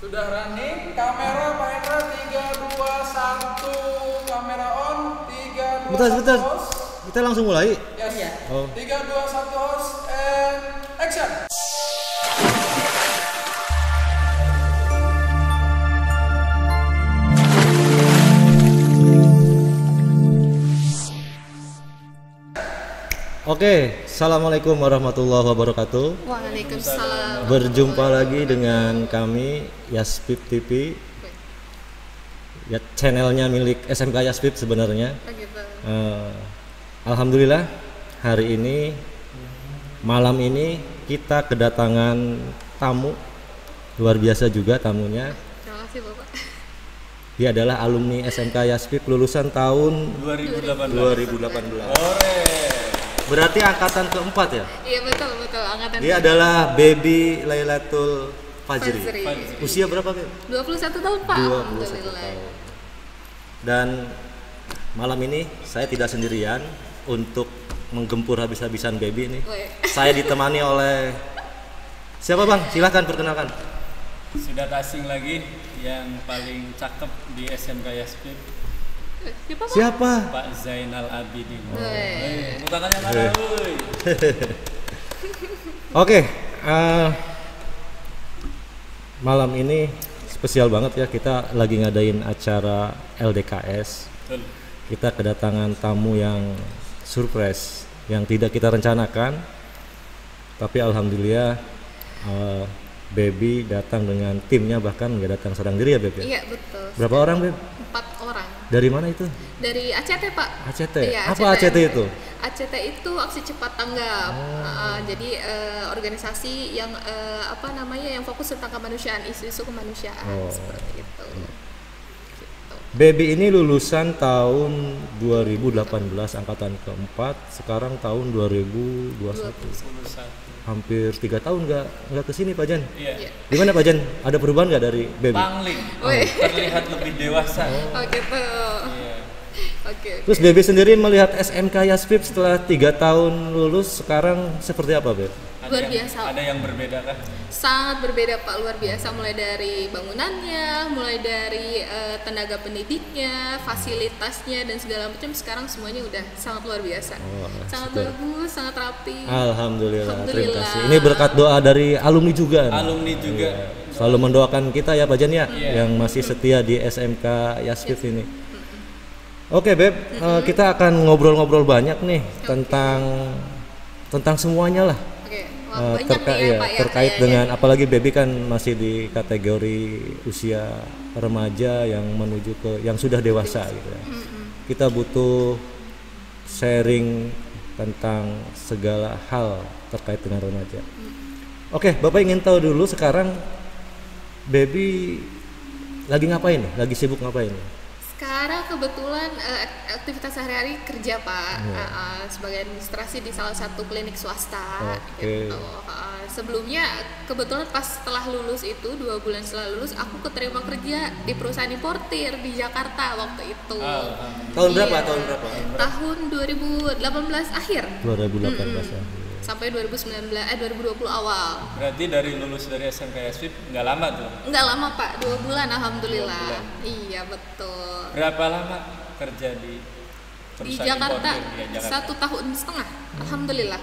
Sudah running, kamera Pak Hendra 3, 2, 1, kamera on, 3, 2, 1 Bentar. host. Kita langsung mulai. Yes. Iya. Oh. 3, 2, 1 host and action. Oke, assalamualaikum warahmatullahi wabarakatuh. Waalaikumsalam. Berjumpa lagi dengan kami Yaspip TV. Ya, channelnya milik SMK Yaspip sebenarnya. Begitu. Alhamdulillah hari ini malam ini kita kedatangan tamu luar biasa juga tamunya. Terima kasih Bapak. Dia adalah alumni SMK Yaspip lulusan tahun 2018. Berarti angkatan keempat ya? Iya betul angkatan. Dia adalah Baby Lailatul Fajri. Fajri. Usia berapa, Beb? 21 tahun Pak. 21 tahun. Dan malam ini saya tidak sendirian untuk menggempur habis-habisan Baby ini. Woi. Saya ditemani oleh siapa, Bang? Silahkan perkenalkan. Sudah tak asing lagi yang paling cakep di SMK Yaspip, Siapa Pak? Siapa? Pak Zainal Abidin. Woi. Bukannya mana, woi. Oke, malam ini spesial banget ya, kita lagi ngadain acara LDKS. Betul. Kita kedatangan tamu yang surprise, yang tidak kita rencanakan, tapi alhamdulillah Baby datang dengan timnya, bahkan nggak datang seorang diri ya, Beb? Iya betul. Berapa orang, Beb? 4 orang. Dari mana itu? Dari ACT Pak. ACT? Iya, Apa ACT itu? ACT itu aksi cepat tanggap. Jadi organisasi yang yang fokus tentang kemanusiaan, isu-isu kemanusiaan seperti itu. Gitu. Baby ini lulusan tahun 2018 angkatan keempat, sekarang tahun 2021. Hampir 3 tahun nggak kesini Pak Jan. Iya. Gimana Pak Jan? Ada perubahan nggak dari Baby? Pangling. Woi. Terlihat lebih dewasa. Oh gitu. Iya. Oke. Terus Baby sendiri melihat SMK Yaspip setelah 3 tahun lulus sekarang seperti apa, Beb? Luar biasa. Ada yang berbeda kah? Sangat berbeda Pak, luar biasa, mulai dari bangunannya, mulai dari tenaga pendidiknya, fasilitasnya dan segala macam, sekarang semuanya udah sangat luar biasa. Sangat syukur. bagus, sangat rapi. Alhamdulillah, terima Alhamdulillah. kasih. Ini berkat doa dari alumni juga. nih. Alumni juga. Selalu mendoakan kita ya Pak Jan ya, Iya. yang masih setia di SMK Yaspip ini. Oke Beb, kita akan ngobrol-ngobrol banyak nih tentang semuanya lah. Oke, wah, banyak nih ya Pak ya. terkait kayaknya. dengan apalagi Baby kan masih di kategori usia remaja yang menuju ke yang sudah dewasa gitu ya. Kita butuh sharing tentang segala hal terkait dengan remaja. Oke, Bapak ingin tahu dulu sekarang Baby lagi ngapain nih? Lagi sibuk ngapain nih? Sekarang kebetulan aktivitas sehari-hari kerja Pak, sebagai administrasi di salah satu klinik swasta. Oke. Gitu. Sebelumnya kebetulan pas setelah lulus itu 2 bulan setelah lulus aku keterima kerja di perusahaan importir di Jakarta waktu itu. Tahun berapa? Iya. Tahun berapa? Tahun 2018 akhir 2018 ya. sampai 2020 awal. Berarti dari lulus dari SMK Yaspip nggak lama tuh. Enggak lama Pak, 2 bulan alhamdulillah. 2 bulan. Iya betul. Berapa lama kerja di Di perusahaan Jakarta importir? Iya, Jakarta. 1 tahun setengah, alhamdulillah.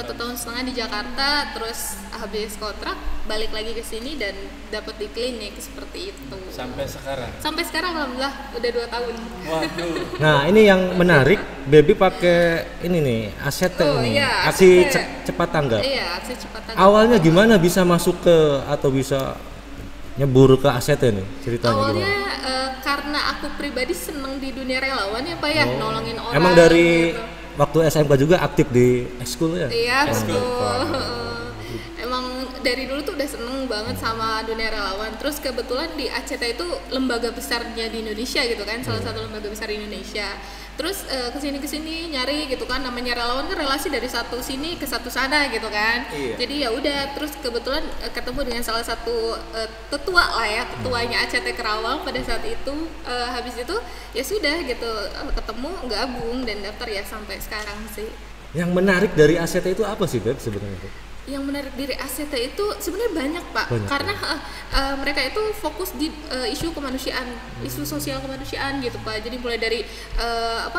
1 tahun setengah di Jakarta, terus habis kontrak balik lagi ke sini dan dapat di klinik seperti itu. Sampai sekarang. Sampai sekarang alhamdulillah udah 2 tahun. Waduh. Nah, ini yang menarik, Baby pakai ini nih, ACT Oh, nih. iya, Aksi ACT. cepat tanggap. Iya, aksi cepat tanggap. Awalnya gimana bisa masuk ke atau bisa nyebur ke ACT nih? Ceritanya Awalnya gimana? karena aku pribadi seneng di dunia relawan ya Pak ya, nolongin orang. Emang dari gitu. waktu SMK juga aktif di ekskul ya? Iya betul. Emang dari dulu tuh udah seneng banget sama dunia relawan. Terus kebetulan di ACT itu lembaga besarnya di Indonesia gitu kan, salah satu lembaga besar di Indonesia. Terus kesini nyari gitu kan, namanya relawan kan relasi dari satu sini ke satu sana gitu kan. Iya. Jadi ya udah, terus kebetulan ketemu dengan salah satu tetua lah ya, ketuanya ACT Kerawang pada saat itu. Habis itu ya sudah gitu, ketemu gabung dan daftar ya sampai sekarang sih. Yang menarik dari ACT itu apa sih Beb sebenarnya? Yang menarik dari ACT itu sebenarnya banyak Pak, Banyak, karena mereka itu fokus di isu kemanusiaan, isu sosial kemanusiaan gitu Pak. Jadi mulai dari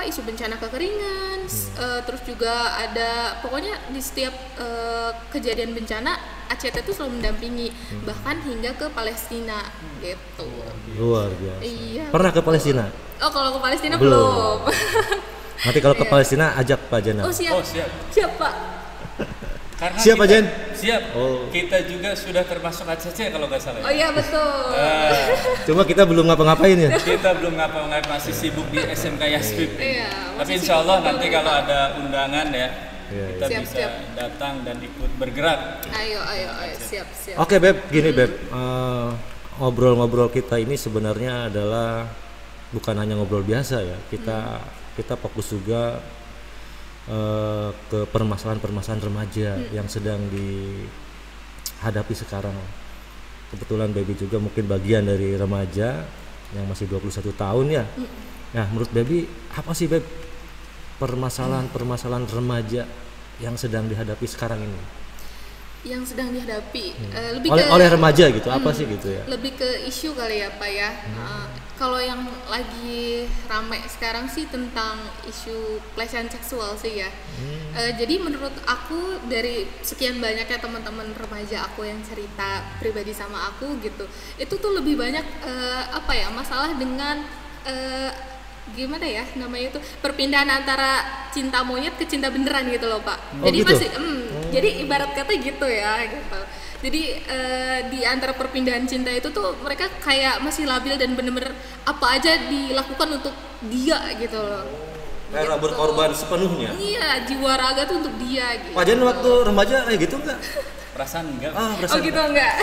isu bencana kekeringan, terus juga ada pokoknya di setiap kejadian bencana ACT itu selalu mendampingi, bahkan hingga ke Palestina gitu. Luar biasa. Iya. Pernah ke Palestina? Oh kalau ke Palestina Belum. belum. Nanti kalau ke Palestina ajak Pak Jenal. Oh siap. Oh siap. Siap Pak. Karena Siap, Pak Jen? Siap. Oh. Kita juga sudah termasuk ACC kalau nggak salah. Oh iya betul. Cuma kita belum ngapa-ngapain ya. Kita belum ngapa-ngapain, masih sibuk di SMK Yaspip. Iya. Tapi masih insya Allah sibuk nanti banget. kalau ada undangan ya, Iya, kita Siap, bisa siap. datang dan ikut bergerak. Ayo siap. Oke Beb, gini Beb, ngobrol-ngobrol kita ini sebenarnya adalah bukan hanya ngobrol biasa ya. Kita fokus juga ke permasalahan-permasalahan remaja yang sedang dihadapi sekarang. Kebetulan Baby juga mungkin bagian dari remaja yang masih 21 tahun ya. Nah, menurut Baby apa sih Beb permasalahan-permasalahan remaja yang sedang dihadapi sekarang ini? Yang sedang dihadapi lebih Oleh remaja gitu, apa sih gitu ya? lebih ke isu kali ya Pak ya. Kalau yang lagi ramai sekarang sih tentang isu pelecehan seksual sih ya. Jadi menurut aku dari sekian banyaknya teman-teman remaja aku yang cerita pribadi sama aku gitu, itu tuh lebih banyak masalah dengan gimana ya namanya itu, perpindahan antara cinta monyet ke cinta beneran gitu loh Pak. Oh, Jadi gitu? jadi ibarat kata gitu ya gitu. Jadi di antara perpindahan cinta itu tuh mereka kayak masih labil dan bener-bener apa aja dilakukan untuk dia gitu loh. Kayak berkorban sepenuhnya. Iya, jiwa raga tuh untuk dia gitu. Pak Jen waktu remaja kayak gitu enggak? Perasaan enggak? Oh gitu enggak?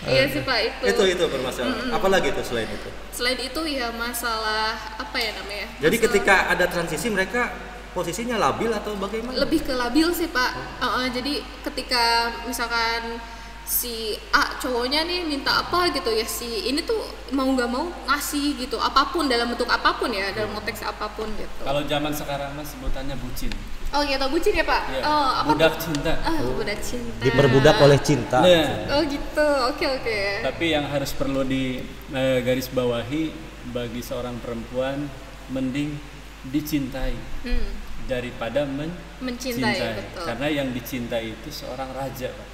Iya sih Pak Itu permasalahan. Apalagi itu selain itu? Selain itu ya masalah apa ya namanya? Jadi Masalah- ketika ada transisi mereka posisinya labil atau bagaimana? lebih ke labil sih Pak. Jadi ketika misalkan si A cowoknya nih minta apa gitu ya, si ini tuh mau nggak mau ngasih gitu, apapun dalam bentuk apapun ya, dalam konteks apapun gitu. Kalau zaman sekarang mas sebutannya bucin. Oh gitu, bucin ya Pak? Ya, Oh apa budak tuh? cinta. Budak cinta. Diperbudak oleh cinta. Nah, Oh gitu, oke. tapi yang harus perlu di garis bawahi bagi seorang perempuan, mending dicintai daripada Mencintai, betul. Karena yang dicintai itu seorang raja, Pak.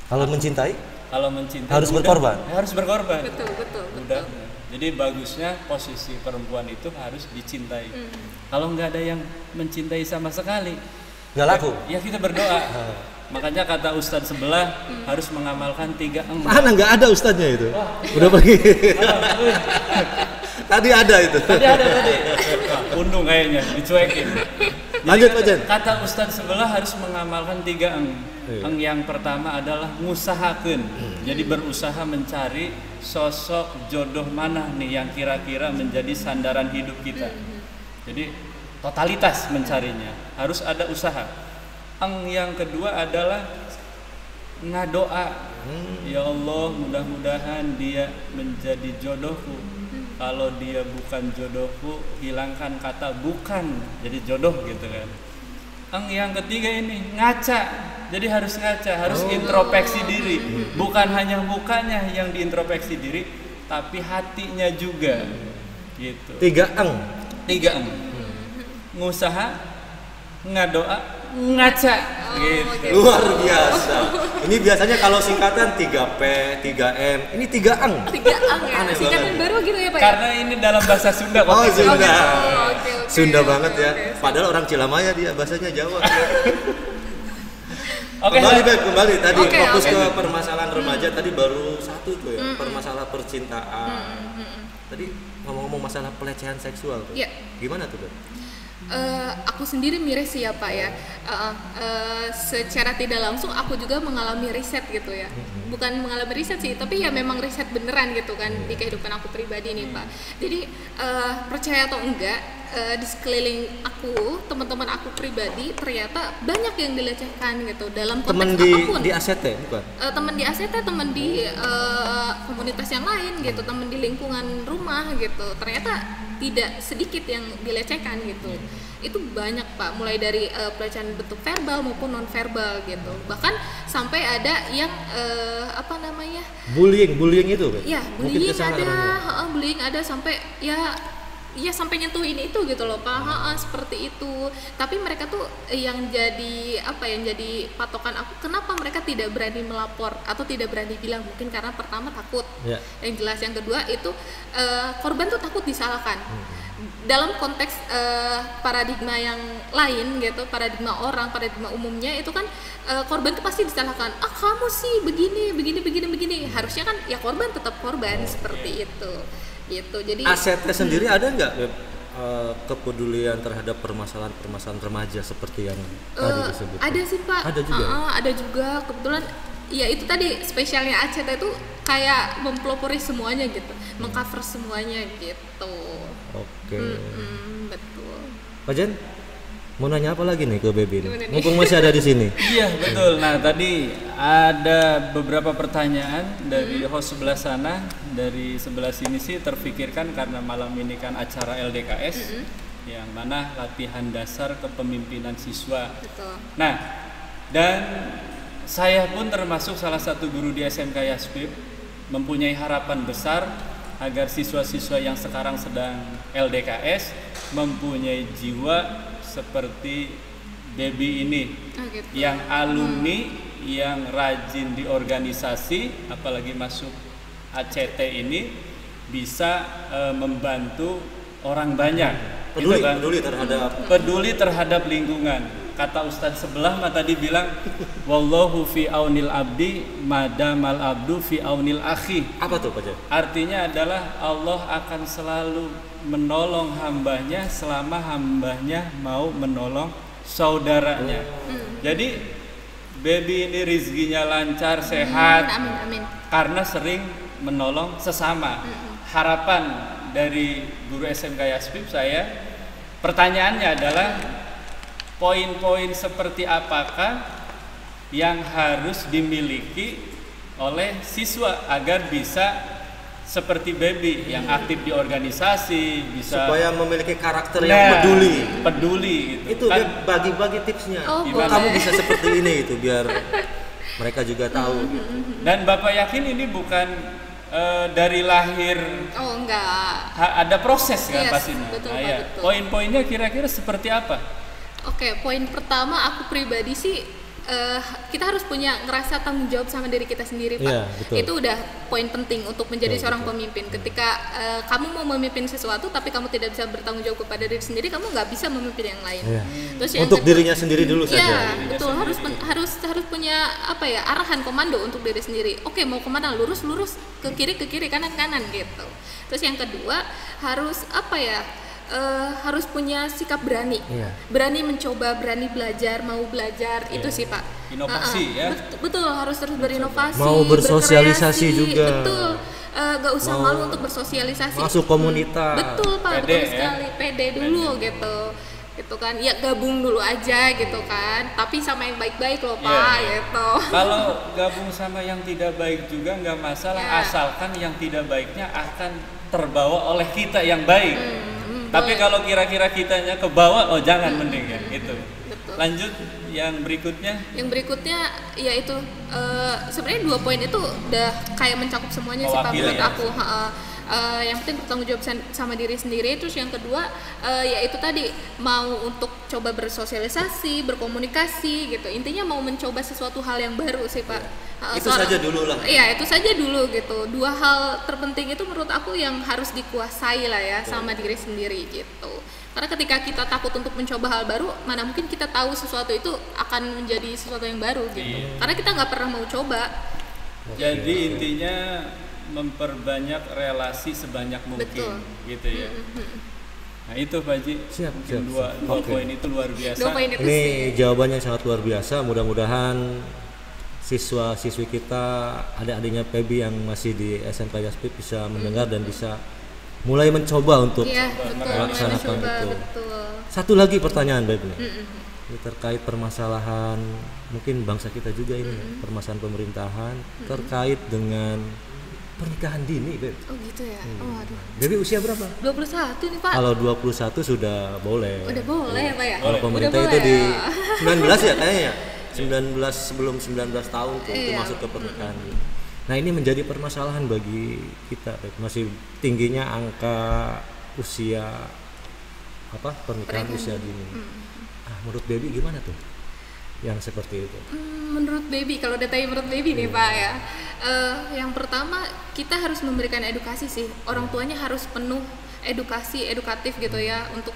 Kalau mencintai Kalau mencintai Harus budak, berkorban? harus berkorban. Betul. Budak. Jadi bagusnya posisi perempuan itu harus dicintai. Kalau nggak ada yang mencintai sama sekali, nggak laku. ya kita berdoa. Makanya kata ustadz sebelah harus mengamalkan 3 eng. Mana nggak ada ustadznya itu? Udah pergi. Tadi ada itu. Tadi ada tadi. Undung kayaknya dicuekin. Lanjut Pak Jen. Kata ustadz sebelah harus mengamalkan 3 eng. Iya. Eng yang pertama adalah ngusahakeun. Jadi berusaha mencari sosok jodoh mana nih yang kira-kira menjadi sandaran hidup kita. Jadi totalitas mencarinya, harus ada usaha. Eng yang kedua adalah ngadoa. Ya Allah, mudah-mudahan dia menjadi jodohku. Kalau dia bukan jodohku, hilangkan kata bukan jadi jodoh gitu kan. Eng yang ketiga ini ngaca. Jadi harus ngaca, harus introspeksi diri. Bukan hanya mukanya yang diintrospeksi diri, tapi hatinya juga. Gitu. 3 eng. 3 eng. Ngusaha, ngadoa, ngaca. Gitu. Luar biasa. Ini biasanya kalau singkatan 3P, 3M. Ini 3 eng. 3 ang ya, Aneh singkatan banget. baru gitu ya Pak ya? Karena ini dalam bahasa Sunda Oh, konteksnya. Sunda. Oke. Sunda banget ya. Oke. Padahal orang Cilamaya dia bahasanya Jawa. Oke, Kembali Pak. Beb, kembali tadi Oke, fokus oke. ke permasalahan remaja tadi baru satu tuh ya, permasalahan percintaan. Tadi ngomong-ngomong masalah pelecehan seksual tuh. Iya. Gimana tuh Beb? Aku sendiri miris sih ya Pak ya. Secara tidak langsung aku juga mengalami riset gitu ya. Bukan mengalami riset sih, tapi ya memang riset beneran gitu kan di kehidupan aku pribadi nih Pak. Jadi percaya atau enggak, di sekeliling aku, teman-teman aku pribadi ternyata banyak yang dilecehkan gitu dalam Temen konteks apapun. di ACT bukan? Temen di ACT, temen di komunitas yang lain gitu, temen di lingkungan rumah gitu, ternyata tidak sedikit yang dilecehkan gitu. Itu banyak Pak, mulai dari pelecehan bentuk verbal maupun non verbal gitu. Bahkan sampai ada yang bullying itu Pak? Ya, bullying ada, bullying ada sampai ya sampai nyentuhin itu gitu loh Pak. Seperti itu. Tapi mereka tuh yang jadi patokan aku, kenapa mereka tidak berani melapor atau tidak berani bilang, mungkin karena pertama takut. Yang jelas, yang kedua itu korban tuh takut disalahkan. Dalam konteks paradigma yang lain gitu, paradigma umumnya itu kan korban tuh pasti disalahkan. Kamu sih begini. Harusnya kan ya korban tetap korban seperti itu. Gitu. Jadi asetnya sendiri ada nggak kepedulian terhadap permasalahan remaja seperti yang tadi disebut? Ada sih Pak. Ada juga. Ada juga, kebetulan ya itu tadi spesialnya ACT itu kayak mempelopori semuanya gitu, mengcover semuanya gitu. Oke. Betul. Pak Jen, mau nanya apa lagi nih ke Baby ini? Mumpung masih ada di sini. Iya betul. Nah tadi ada beberapa pertanyaan dari host sebelah sana, dari sebelah sini sih terfikirkan karena malam ini kan acara LDKS, yang mana latihan dasar kepemimpinan siswa. Betul. Nah, dan saya pun termasuk salah satu guru di SMK Yaspip, mempunyai harapan besar agar siswa-siswa yang sekarang sedang LDKS mempunyai jiwa seperti Baby ini, gitu. yang alumni, yang rajin di organisasi, apalagi masuk ACT ini bisa membantu orang banyak. Peduli terhadap lingkungan. Kata Ustadz sebelah tadi bilang, wallahu fi aunil abdi madamal abdu fi aunil akhi. Apa tuh Pak Jen? Artinya adalah Allah akan selalu menolong hambanya selama hambanya mau menolong saudaranya. Jadi Baby ini rezekinya lancar, sehat, Amin. karena sering menolong sesama. Harapan dari guru SMK Yaspip saya, pertanyaannya adalah poin-poin seperti apakah yang harus dimiliki oleh siswa agar bisa seperti Baby yang aktif di organisasi, bisa supaya memiliki karakter yang peduli gitu. Itu dia bagi-bagi tipsnya. Kamu bisa seperti ini itu biar mereka juga tahu gitu. Dan Bapak yakin ini bukan dari lahir. Enggak. Ada proses kan pastinya. Betul, Nah, betul. Poin-poinnya kira-kira seperti apa? Oke, poin pertama aku pribadi sih kita harus punya ngerasa tanggung jawab sama diri kita sendiri Pak. Iya, betul. Itu udah poin penting untuk menjadi seorang pemimpin. Ketika kamu mau memimpin sesuatu tapi kamu tidak bisa bertanggung jawab kepada diri sendiri, kamu nggak bisa memimpin yang lain. Terus yang Untuk dirinya sendiri dulu saja. Iya, betul. Harus punya arahan komando untuk diri sendiri. Oke, mau kemana? Lurus ke kiri, kanan gitu. Terus yang kedua harus harus punya sikap berani, berani mencoba, berani belajar, mau belajar, itu sih Pak. Inovasi ya. Betul, harus terus berinovasi. Mau bersosialisasi berkreasi, juga. Betul, gak usah malu untuk bersosialisasi. Masuk komunitas. Betul Pak, Pede, betul sekali. Pede dulu gitu kan. Ya gabung dulu aja gitu kan. Tapi sama yang baik-baik loh Pak gitu. Kalau gabung sama yang tidak baik juga nggak masalah, asalkan yang tidak baiknya akan terbawa oleh kita yang baik. Tapi kalau kira-kira kitanya ke bawah, jangan mending ya gitu. Betul. Lanjut yang berikutnya. Yang berikutnya yaitu sebenarnya 2 poin itu udah kayak mencakup semuanya sih Pak menurut aku. Yang penting bertanggung jawab sama diri sendiri. Terus yang kedua yaitu tadi mau untuk coba bersosialisasi, berkomunikasi gitu. Intinya mau mencoba sesuatu hal yang baru sih Pak. Itu saja dulu lah. Iya, itu saja dulu gitu. 2 hal terpenting itu menurut aku yang harus dikuasai lah ya sama diri sendiri gitu. Karena ketika kita takut untuk mencoba hal baru, mana mungkin kita tahu sesuatu itu akan menjadi sesuatu yang baru gitu. Karena kita nggak pernah mau coba. Jadi intinya memperbanyak relasi sebanyak mungkin. Gitu ya. Nah itu Pak Haji, Siap. dua poin itu luar biasa. 2 poin itu Ini sih. jawabannya sangat luar biasa. Mudah-mudahan siswa-siswi kita, adik-adiknya Baby yang masih di SMK Yaspip bisa mendengar dan bisa mulai mencoba untuk melaksanakan itu. Betul. Satu lagi pertanyaan Baby, ini terkait permasalahan mungkin bangsa kita juga ini, permasalahan pemerintahan terkait dengan pernikahan dini, Beb. Oh gitu ya. Oh aduh. Baby usia berapa? 21 nih Pak. Kalau 21 sudah boleh. Udah boleh ya Pak ya? Kalau pemerintah Udah itu boleh di ya? 19 ya kayaknya. 19 sebelum 19 tahun tuh itu Iya. masuk ke pernikahan. Nah, ini menjadi permasalahan bagi kita, Beb. Masih tingginya angka usia pernikahan usia dini. Menurut Baby gimana tuh? Yang seperti itu. Menurut Baby, kalau datanya menurut Baby nih Pak ya, yang pertama kita harus memberikan edukasi sih. Orang tuanya harus penuh edukatif gitu ya untuk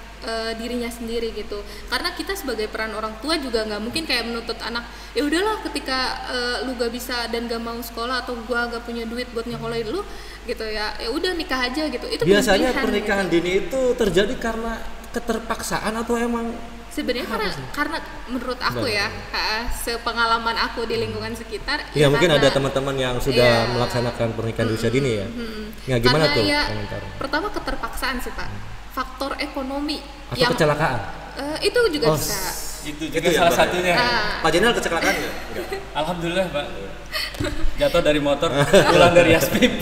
dirinya sendiri gitu. Karena kita sebagai peran orang tua juga nggak mungkin kayak menuntut anak, ya udahlah ketika lu gak bisa dan gak mau sekolah atau gua gak punya duit buat nyekolahin lu gitu ya udah nikah aja gitu. Itu biasanya pilihan, pernikahan gitu. dini itu terjadi karena keterpaksaan atau emang Sebenarnya karena menurut aku ya, sepengalaman aku di lingkungan sekitar. ya mungkin karena- ada teman-teman yang sudah Iya. melaksanakan pernikahan di usia dini ya. Ya gimana Karena tuh ya, komentarnya? pertama keterpaksaan sih Pak, faktor ekonomi Atau kecelakaan? itu juga Oh, bisa. Itu juga Itu ya, salah Pak? satunya. Pak Jenderal kecelakaan nggak? Nggak. Alhamdulillah Pak. Jatuh dari motor, pulang dari Yaspip.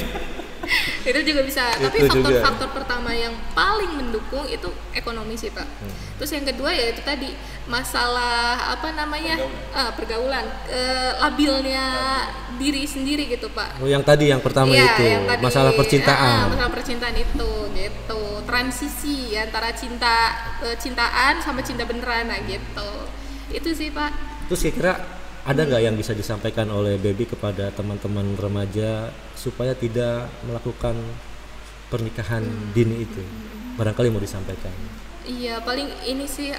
Itu juga bisa, Itu tapi juga. faktor pertama yang paling mendukung itu ekonomi sih Pak. Terus yang kedua ya itu tadi masalah pergaulan, labilnya diri sendiri gitu Pak. Oh, yang tadi yang pertama Iya, itu yang tadi, masalah percintaan. masalah percintaan itu gitu, transisi antara cintaan sama cinta beneran gitu. Itu sih Pak. Terus kira-kira ada nggak yang bisa disampaikan oleh Baby kepada teman-teman remaja supaya tidak melakukan pernikahan dini itu? Barangkali mau disampaikan. Iya, paling ini sih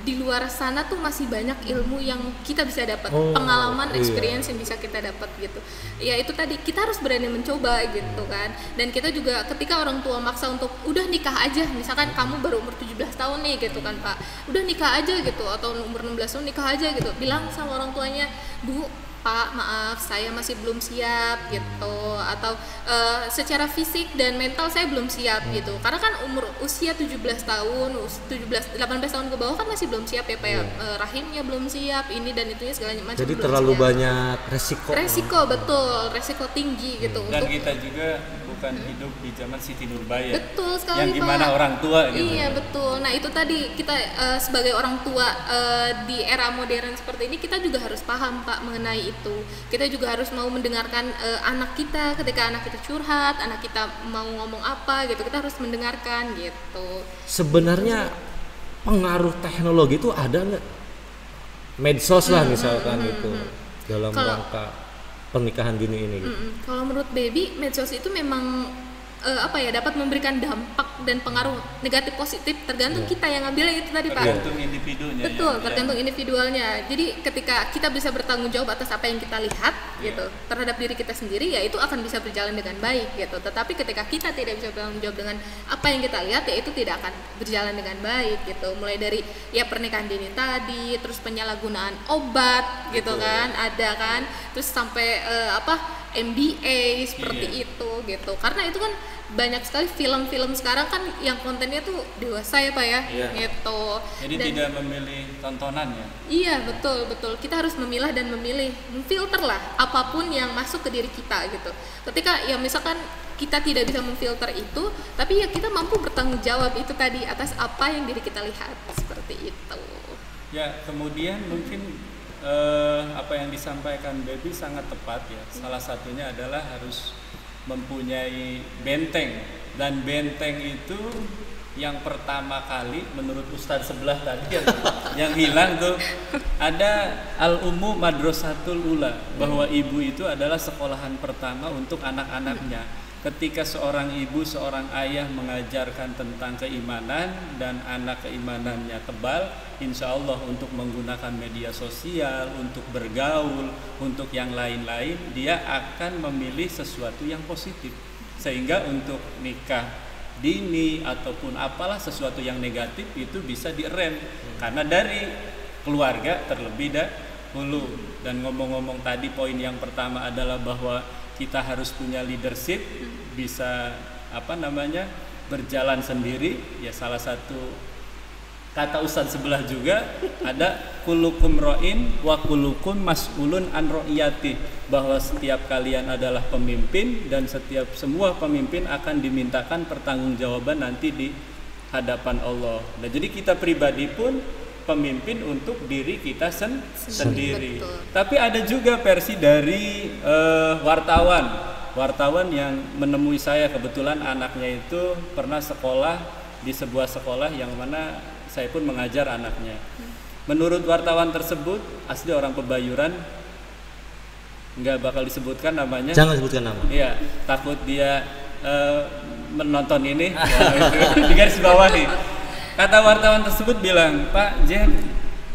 di luar sana tuh masih banyak ilmu yang kita bisa dapat, Oh, pengalaman, iya. experience yang bisa kita dapat gitu. Ya itu tadi kita harus berani mencoba gitu kan. Dan kita juga ketika orang tua maksa untuk udah nikah aja, misalkan kamu baru umur 17 tahun nih gitu kan Pak. Udah nikah aja gitu atau umur 16 tahun nikah aja gitu. Bilang sama orang tuanya, "Bu, Pak, maaf saya masih belum siap gitu, atau secara fisik dan mental saya belum siap gitu." Karena kan usia 17 tahun, 18 tahun ke bawah kan masih belum siap ya Pak ya. Rahimnya belum siap, ini dan itunya segala macam. Jadi belum terlalu siap. banyak resiko. Betul, resiko tinggi gitu Dan untuk kita juga bukan hidup di zaman Siti Nurbaya. betul sekali Yang gimana Pak. orang tua gitu. Iya betul. Nah itu tadi kita sebagai orang tua di era modern seperti ini kita juga harus paham Pak mengenai itu. Kita juga harus mau mendengarkan anak kita ketika anak kita curhat, anak kita mau ngomong apa gitu. Kita harus mendengarkan gitu. Sebenarnya pengaruh teknologi itu ada nggak? Medsos lah misalkan itu dalam Kalau- rangka pernikahan dini ini. Gitu. Kalau menurut Baby, medsos itu memang dapat memberikan dampak dan pengaruh negatif positif tergantung kita yang ngambilnya itu tadi Pak. Tergantung individunya. Betul, ya. tergantung individualnya. Jadi ketika kita bisa bertanggung jawab atas apa yang kita lihat gitu terhadap diri kita sendiri, ya itu akan bisa berjalan dengan baik gitu. Tetapi ketika kita tidak bisa bertanggung jawab dengan apa yang kita lihat, ya itu tidak akan berjalan dengan baik gitu. Mulai dari ya pernikahan dini tadi, terus penyalahgunaan obat gitu kan, ada kan, terus sampai MBA seperti itu gitu. Karena itu kan banyak sekali film-film sekarang kan yang kontennya tuh dewasa ya Pak ya, gitu. Jadi Dan- tidak memilih tontonan ya. Iya betul. Kita harus memilah dan memilih, memfilter lah apapun yang masuk ke diri kita gitu. Ketika ya misalkan kita tidak bisa memfilter itu, tapi ya kita mampu bertanggung jawab itu tadi atas apa yang diri kita lihat seperti itu. Ya, kemudian mungkin apa yang disampaikan Baby sangat tepat ya. Salah satunya adalah harus mempunyai benteng, dan benteng itu yang pertama kali menurut Ustadz sebelah tadi yang hilang tuh ada Al-Ummu Madrasatul Ula, bahwa ibu itu adalah sekolahan pertama untuk anak-anaknya. Ketika seorang ibu, seorang ayah mengajarkan tentang keimanan dan anak keimanannya tebal, insya Allah untuk menggunakan media sosial, untuk bergaul, untuk yang lain-lain, dia akan memilih sesuatu yang positif. Sehingga untuk nikah dini ataupun apalah sesuatu yang negatif itu bisa direm, karena dari keluarga terlebih dahulu. Dan ngomong-ngomong tadi, poin yang pertama adalah bahwa kita harus punya leadership, bisa berjalan sendiri. Ya salah satu kata ustadz sebelah juga ada kulukum ro'in wa kulukum mas'ulun an ro'iyati, bahwa setiap kalian adalah pemimpin dan semua pemimpin akan dimintakan pertanggungjawaban nanti di hadapan Allah. Nah, jadi kita pribadi pun pemimpin untuk diri kita sendiri. Betul. Tapi ada juga versi dari wartawan yang menemui saya, kebetulan anaknya itu pernah sekolah di sebuah sekolah yang mana saya pun mengajar anaknya. Menurut wartawan tersebut, asli orang Pebayuran, nggak bakal disebutkan namanya. Jangan sebutkan nama. Iya, takut dia menonton ini. Di garis bawah nih. Kata wartawan tersebut bilang, Pak Jen,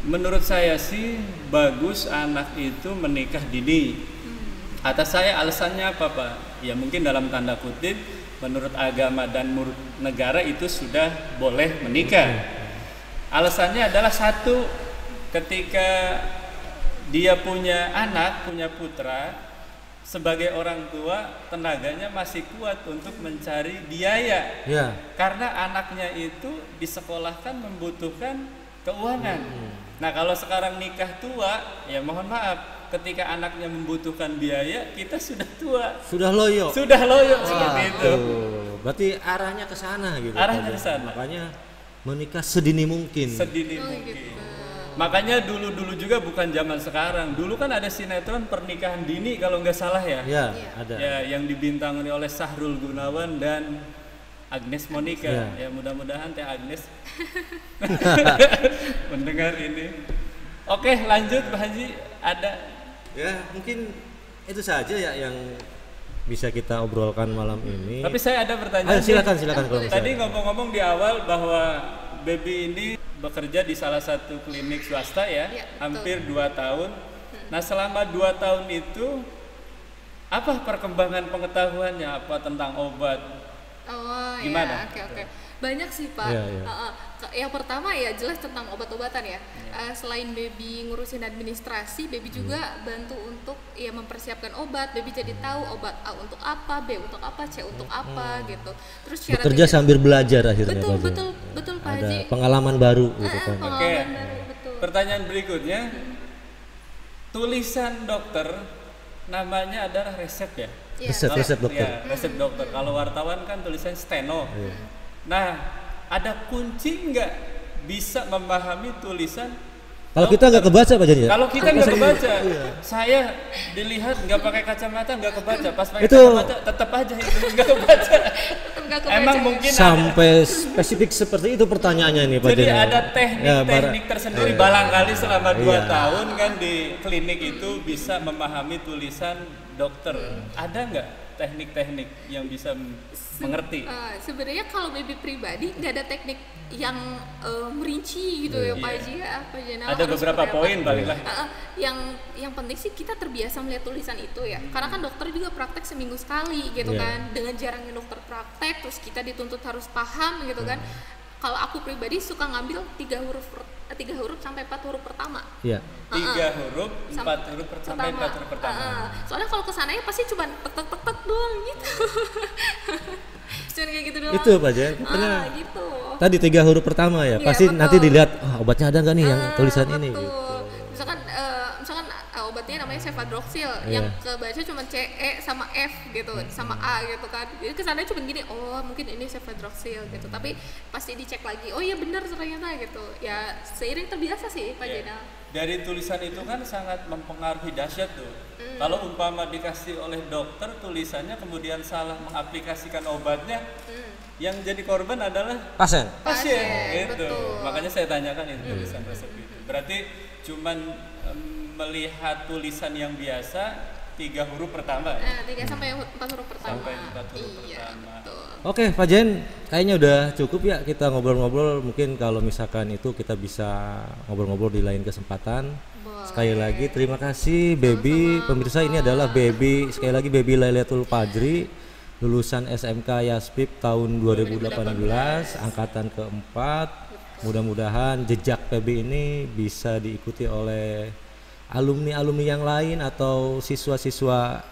menurut saya sih bagus anak itu menikah dini. Atas saya alasannya apa Pak? Ya mungkin dalam tanda kutip, menurut agama dan menurut negara itu sudah boleh menikah. Alasannya adalah satu, ketika dia punya anak, punya putra, sebagai orang tua tenaganya masih kuat untuk mencari biaya. Ya. Karena anaknya itu disekolahkan membutuhkan keuangan. Nah kalau sekarang nikah tua, ya mohon maaf, ketika anaknya membutuhkan biaya, kita sudah tua. Sudah loyo. Seperti itu. Berarti arahnya ke sana gitu. Arahnya ke sana. Makanya menikah sedini mungkin. Sedini mungkin. Makanya dulu juga bukan zaman sekarang. Dulu kan ada sinetron pernikahan dini kalau nggak salah ya. Ya, ada. Ya, yang dibintangi oleh Sahrul Gunawan dan Agnes Monica. Ya mudah-mudahan Teh Agnes mendengar ini. Oke, lanjut Pak Haji, ada. Ya, mungkin itu saja ya yang bisa kita obrolkan malam ini. Tapi saya ada pertanyaan. Silakan kalau Tadi misalnya. ngomong-ngomong di awal bahwa Baby ini bekerja di salah satu klinik swasta ya, hampir 2 tahun. Nah selama 2 tahun itu apa perkembangan pengetahuannya, apa tentang obat? Oh Gimana? ya, oke. Banyak sih Pak. Yang pertama ya jelas tentang obat-obatan ya. Selain Baby ngurusin administrasi, Baby juga bantu untuk ya mempersiapkan obat. Baby jadi tahu obat A untuk apa, B untuk apa, C untuk apa gitu. Terus bekerja sambil belajar akhirnya. Betul Pak Ada Haji. pengalaman baru gitu kan. Oke. Betul. Pertanyaan berikutnya, tulisan dokter namanya adalah resep ya? Resep dokter. Ya, resep dokter. Kalau wartawan kan tulisan steno. Nah, ada kunci nggak bisa memahami tulisan? Kalau kita nggak kebaca Pak Jen ya? Kalau kita nggak kebaca, saya dilihat nggak pakai kacamata nggak kebaca. Pas pakai Itu kacamata tetap aja itu nggak kebaca. Emang mungkin sampai spesifik seperti itu pertanyaannya ini Pak Jen. Jadi ada teknik tersendiri. Barangkali selama 2 tahun kan di klinik itu bisa memahami tulisan dokter. Ada nggak teknik-teknik yang bisa mengerti? Sebenarnya kalau Baby pribadi nggak ada teknik yang merinci gitu ya Pak Haji ya. Ada beberapa poin baliklah. Yang penting sih kita terbiasa melihat tulisan itu ya. Karena kan dokter juga praktek seminggu sekali gitu kan. Dengan jarangnya dokter praktek, terus kita dituntut harus paham gitu kan. Kalau aku pribadi suka ngambil 3 huruf sampai 4 huruf pertama. Iya. 3 huruf, 4 huruf sampai 4 huruf pertama. Soalnya kalau kesananya pasti cuma tek doang gitu. Cuma kayak gitu doang. Itu Pak Jen. Gitu. Tadi 3 huruf pertama ya. Pasti nanti dilihat obatnya ada nggak nih yang tulisan ini gitu. Misalkan obatnya namanya cefadroxil, yang kebaca cuma CE sama F gitu, sama A gitu kan. Jadi kesannya cuma gini, oh mungkin ini cefadroxil gitu. Tapi pasti dicek lagi, oh iya benar ternyata gitu. Ya seiring terbiasa sih Pak Jenal. Dari tulisan itu kan sangat mempengaruhi dahsyat tuh. Kalau umpama dikasih oleh dokter tulisannya kemudian salah mengaplikasikan obatnya, yang jadi korban adalah pasien. Itu. Betul. Makanya saya tanyakan itu tulisan resep itu. Berarti cuman melihat tulisan yang biasa 3 huruf pertama ya? 3 sampai 4 huruf pertama. Sampai 4 huruf pertama. Betul. Oke Pak Jen, kayaknya udah cukup ya kita ngobrol-ngobrol. Mungkin kalau misalkan itu kita bisa ngobrol-ngobrol di lain kesempatan. Sekali lagi terima kasih Baby. Pemirsa, ini adalah Baby, sekali lagi Baby Lailatul Fajri, lulusan SMK Yaspip tahun 2018, angkatan keempat. Mudah-mudahan jejak PB ini bisa diikuti oleh alumni-alumni yang lain atau siswa-siswa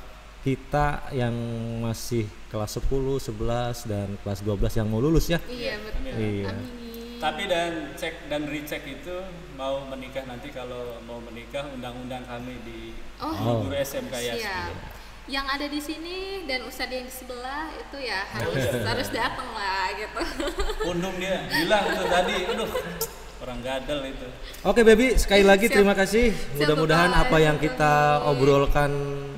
kita yang masih kelas 10, 11 dan kelas 12 yang mau lulus ya. Iya betul. Iya. Amin. Tapi dan cek dan recheck itu mau menikah nanti, kalau mau menikah undang-undang kami di guru SMK Yaspi. Siap. Yang ada di sini dan ustadz yang di sebelah itu ya harus datang lah gitu. Undung dia bilang tuh tadi, aduh orang gadel itu. Oke Baby, sekali lagi Siap. terima kasih. Mudah-mudahan Bapak. apa yang kita obrolkan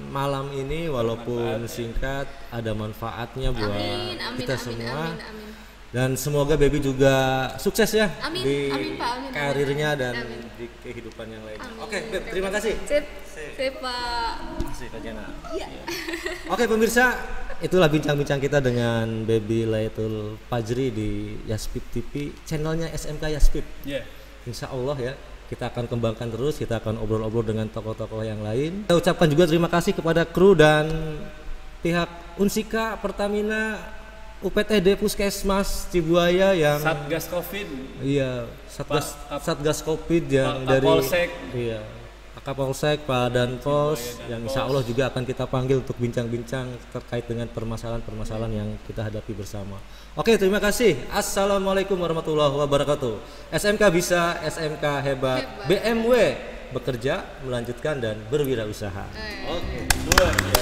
malam ini walaupun singkat ada manfaatnya buat Amin, kita semua. amin. Dan semoga Baby juga sukses ya Amin, di amin, Pak, amin, karirnya dan amin. di kehidupan yang lainnya. Amin. Oke, Beb, terima kasih. Sip Pak. Terima kasih Kak Jana. Iya. Oke pemirsa, itulah bincang-bincang kita dengan Baby Lailatul Fajri di Yaspip TV, channelnya SMK Yaspip. Iya. Insya Allah ya, kita akan kembangkan terus, kita akan obrol-obrol dengan tokoh-tokoh yang lain. Kita ucapkan juga terima kasih kepada kru dan pihak Unsika, Pertamina, UPTD Puskesmas Cibuaya yang Satgas Covid. iya Satgas Covid yang Pak dari Kapolsek. iya Kapolsek, Pak Danpos yang insya Allah juga akan kita panggil untuk bincang-bincang terkait dengan permasalahan-permasalahan yang kita hadapi bersama. Oke, terima kasih. Assalamualaikum warahmatullahi wabarakatuh. SMK bisa, SMK hebat. BMW bekerja, melanjutkan dan berwirausaha. Oke, luar biasa.